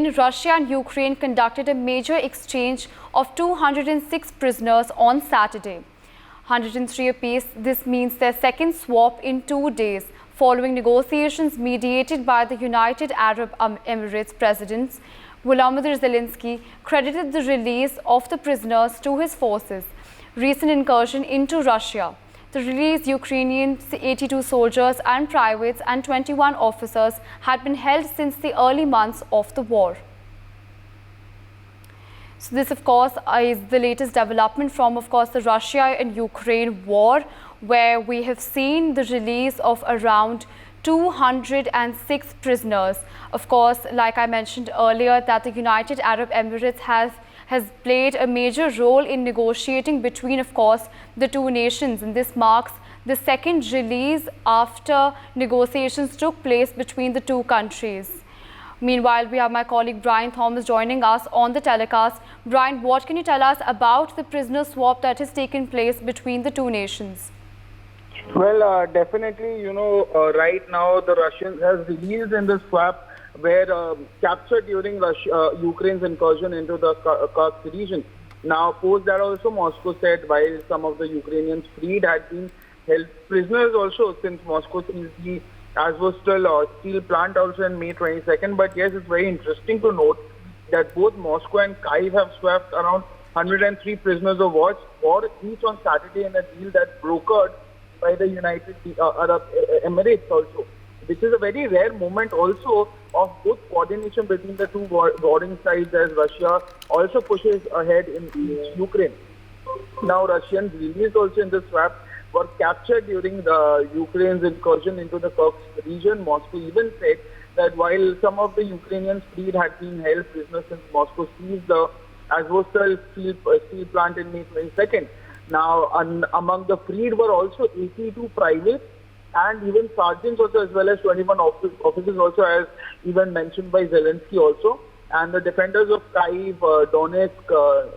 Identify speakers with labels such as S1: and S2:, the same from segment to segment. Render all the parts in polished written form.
S1: UAE, Russia and Ukraine conducted a major exchange of 206 prisoners on Saturday. 103 apiece. This means their second swap in 2 days, following negotiations mediated by the United Arab Emirates President Volodymyr Zelenskyy credited the release of the prisoners to his forces' recent incursion into Russia. The released Ukrainian 82 soldiers and privates and 21 officers had been held since the early months of the war. So this, of course, is the latest development from, of course, the Russia and Ukraine war, where we have seen the release of around 206 prisoners. Of course, like I mentioned earlier, that the United Arab Emirates has played a major role in negotiating between, of course, the two nations, and this marks the second release after negotiations took place between the two countries. Meanwhile, we have my colleague Brian Thomas joining us on the telecast. Brian, what can you tell us about the prisoner swap that has taken place between the two nations?
S2: Well, definitely, right now the Russians has released in the swap were captured during Ukraine's incursion into the Kursk region. Now, post that also, Moscow said while some of the Ukrainians freed had been held prisoners also, since Moscow seized the Azovstal steel plant also on May 22nd. But yes, it's very interesting to note that both Moscow and Kyiv have swapped around 103 prisoners of war each on Saturday in a deal that brokered by the United Arab Emirates also. This is a very rare moment also of good coordination between the two warring sides, as Russia also pushes ahead in Ukraine. Now, Russians released also in the swap were captured during the Ukraine's incursion into the Kursk region. Moscow even said that while some of the Ukrainians freed had been held prisoners since Moscow seized the Azovstal steel plant in May 22nd. Now, among the freed were also 82 privates and even sergeants also, as well as 21 officers also, as even mentioned by Zelenskyy also. And the defenders of Kyiv, Donetsk,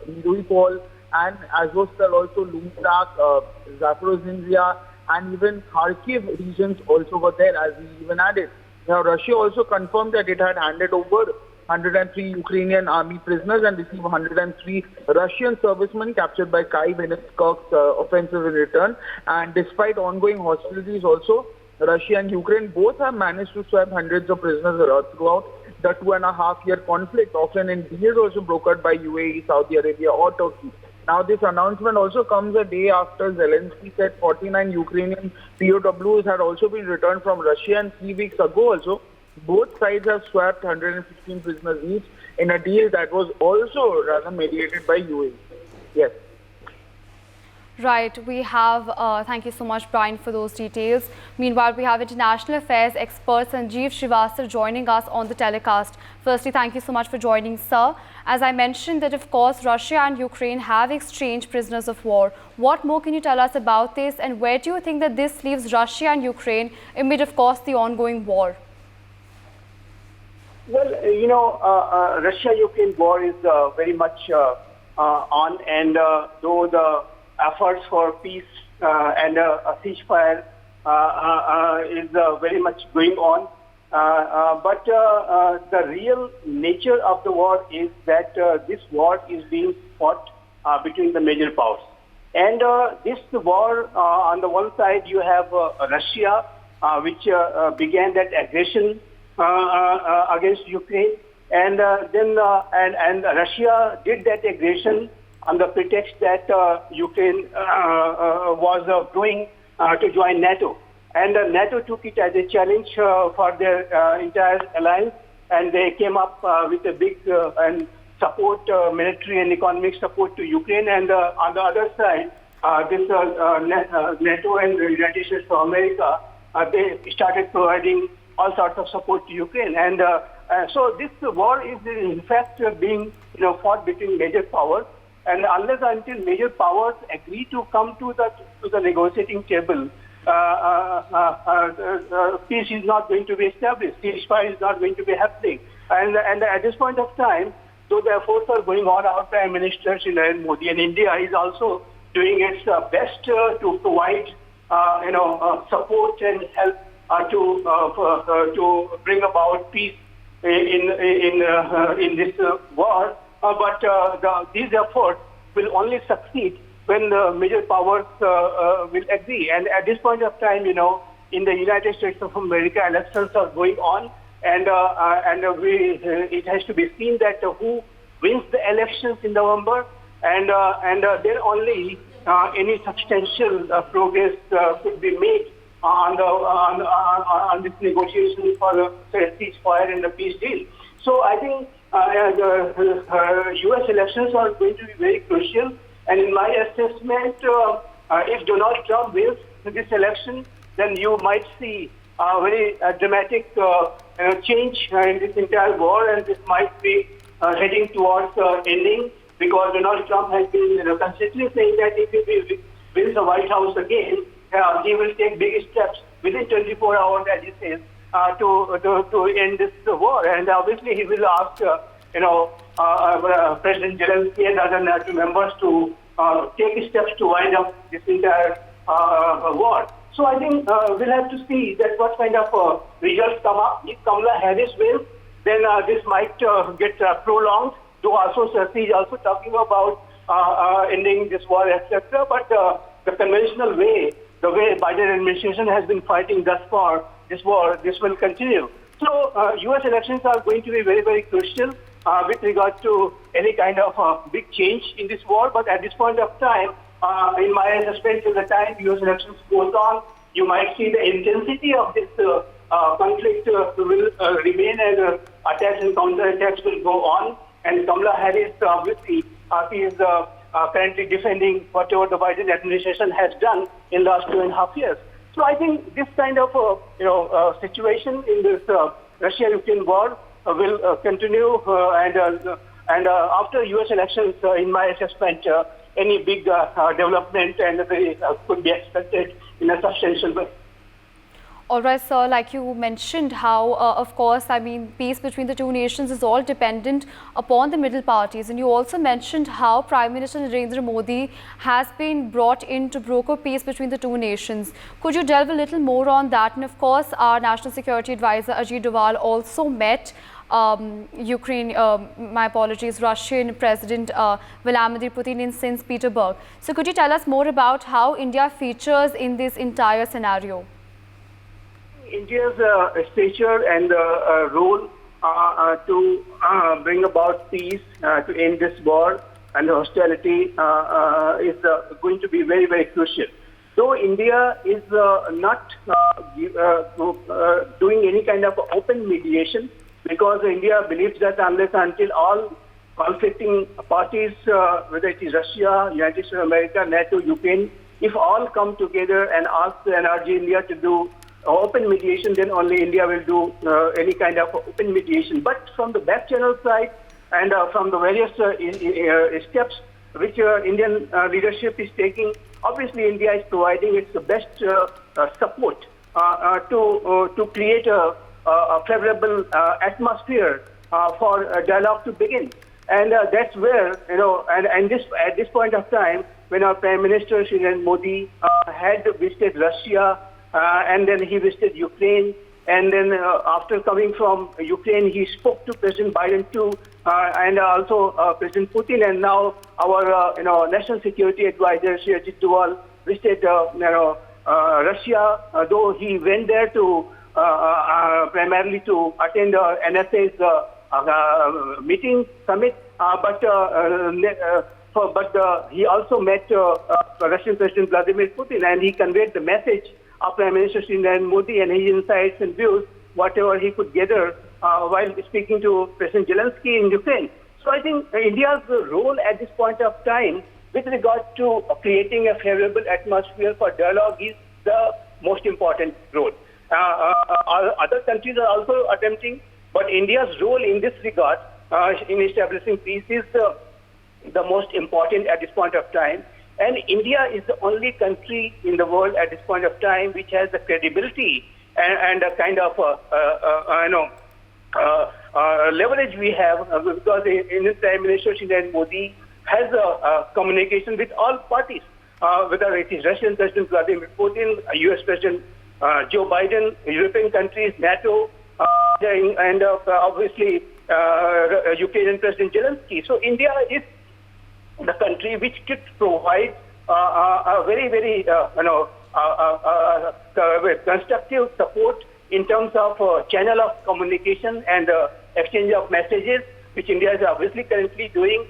S2: Mariupol, and Azovstal also, Luhansk, Zaporozhye, and even Kharkiv regions also were there, as we even added. Now, Russia also confirmed that it had handed over 103 Ukrainian army prisoners and received 103 Russian servicemen captured by Kyiv in its Kursk offensive in return. And despite ongoing hostilities also, Russia and Ukraine both have managed to swap hundreds of prisoners throughout the 2.5-year conflict, often in deals also brokered by UAE, Saudi Arabia or Turkey. Now, this announcement also comes a day after Zelenskyy said 49 Ukrainian POWs had also been returned from Russia, and 3 weeks ago also, both sides have swapped 115 prisoners each in a deal that was also rather mediated by UAE. Yes.
S1: Right, we have, thank you so much, Brian, for those details. Meanwhile, we have international affairs expert Sanjeev Srivastava joining us on the telecast. Firstly, thank you so much for joining, sir. As I mentioned that, of course, Russia and Ukraine have exchanged prisoners of war. What more can you tell us about this, and where do you think that this leaves Russia and Ukraine amid, of course, the ongoing war?
S3: Well, Russia-Ukraine war is very much on, and though the efforts for peace and a ceasefire is very much going on, but the real nature of the war is that this war is being fought between the major powers. And this war, on the one side, you have Russia, which began that aggression against Ukraine, and then Russia did that aggression on the pretext that Ukraine was going to join NATO. And NATO took it as a challenge for their entire alliance, and they came up with a big and support, military and economic support to Ukraine. And on the other side, this NATO and the United States of America, they started providing all sorts of support to Ukraine. And so this war is in fact being fought between major powers. And unless until major powers agree to come to the negotiating table, peace is not going to be established. Ceasefire is not going to be happening. And at this point of time, though the efforts are going on, our Prime Minister Narendra Modi and India is also doing its best to provide support and help to bring about peace in this war. These efforts will only succeed when the major powers will agree. And at this point of time, in the United States of America, elections are going on, and it has to be seen that who wins the elections in November, and then only any substantial progress could be made on this negotiation for the ceasefire and the peace deal. So I think the U.S. elections are going to be very crucial. And in my assessment, if Donald Trump wins this election, then you might see a very dramatic change in this entire war, and this might be heading towards ending, because Donald Trump has been consistently saying that if he wins the White House again, he will take big steps within 24 hours, as he says, to end this war. And obviously, he will ask, President Zelenskyy and other NATO members to take steps to wind up this entire war. So I think we'll have to see that what kind of results come up. If Kamala Harris wins, then this might get prolonged. Though also she is also talking about ending this war, etc. But the conventional way, the way Biden administration has been fighting thus far this war, this will continue. So U.S. elections are going to be very, very crucial with regard to any kind of big change in this war. But at this point of time, in my assessment, till the time U.S. elections goes on, you might see the intensity of this conflict will remain, and attacks and counterattacks will go on. And Kamala Harris, obviously, is currently defending whatever the Biden administration has done in the last 2.5 years. So I think this kind of situation in this Russia-Ukraine war will continue, and after U.S. elections, in my assessment, any big development could be expected in a substantial way.
S1: All right, sir, like you mentioned how, of course, peace between the two nations is all dependent upon the middle parties. And you also mentioned how Prime Minister Narendra Modi has been brought in to broker peace between the two nations. Could you delve a little more on that? And of course, our National Security Advisor Ajit Doval also met Russian President Vladimir Putin in St. Petersburg. So could you tell us more about how India features in this entire scenario?
S3: India's stature and role to bring about peace, to end this war and hostility is going to be very, very crucial. Though India is not doing any kind of open mediation, because India believes that unless until all conflicting parties, whether it is Russia, United States of America, NATO, Ukraine, if all come together and ask the NRG India to do open mediation, then only India will do any kind of open mediation. But from the back channel side and from the various steps which Indian leadership is taking, obviously India is providing its best support to create a favorable atmosphere for dialogue to begin. And that's where, at this point of time, when our Prime Minister Shri Narendra Modi had visited Russia, and then he visited Ukraine, and then after coming from Ukraine, he spoke to President Biden too, and also President Putin, and now our National Security Advisor Shri Ajit Doval visited Russia, though he went there to primarily to attend NSA's meeting summit, but he also met Russian President Vladimir Putin, and he conveyed the message of Prime Minister Shri Narendra Modi and his insights and views, whatever he could gather while speaking to President Zelenskyy in Ukraine. So I think India's role at this point of time with regard to creating a favorable atmosphere for dialogue is the most important role. Other countries are also attempting, but India's role in this regard in establishing peace is the most important at this point of time. And India is the only country in the world at this point of time which has the credibility and a kind of leverage we have, because Indian Prime Minister Shri Narendra Modi has a communication with all parties, whether it is Russian President Vladimir Putin, US President Joe Biden, European countries, NATO, and obviously Ukrainian President Zelenskyy. So India is the country which could provide a very, very constructive support in terms of channel of communication and exchange of messages, which India is obviously currently doing.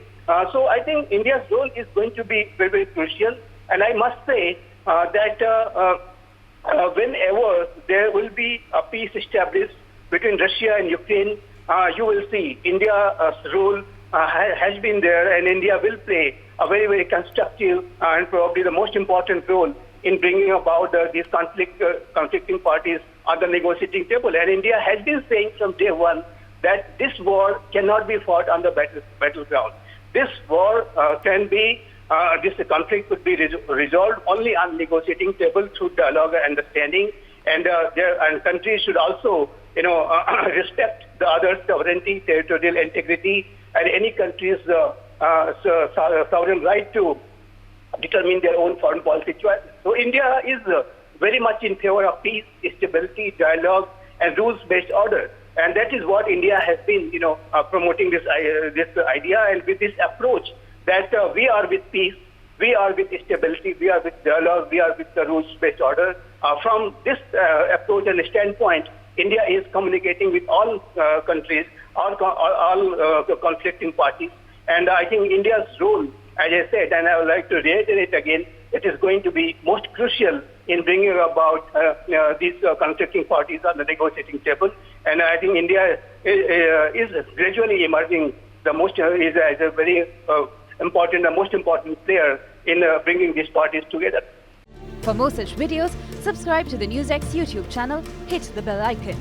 S3: So I think India's role is going to be very, very crucial. And I must say that whenever there will be a peace established between Russia and Ukraine, you will see India's role has been there, and India will play a very, very constructive and probably the most important role in bringing about these conflicting parties on the negotiating table. And India has been saying from day one that this war cannot be fought on the battleground. This war this conflict could be resolved only on negotiating table through dialogue and understanding. And countries should also, respect the other sovereignty, territorial integrity, and any country's sovereign right to determine their own foreign policy choices. So India is very much in favor of peace, stability, dialogue, and rules-based order. And that is what India has been, promoting this idea, and with this approach that we are with peace, we are with stability, we are with dialogue, we are with the rules-based order. From this approach and standpoint, India is communicating with all countries, all conflicting parties. And I think India's role, as I said, and I would like to reiterate again, it is going to be most crucial in bringing about these conflicting parties on the negotiating table. And I think India is gradually emerging as a very important, the most important player in bringing these parties together.
S4: For more such videos, subscribe to the NewsX YouTube channel, hit the bell icon.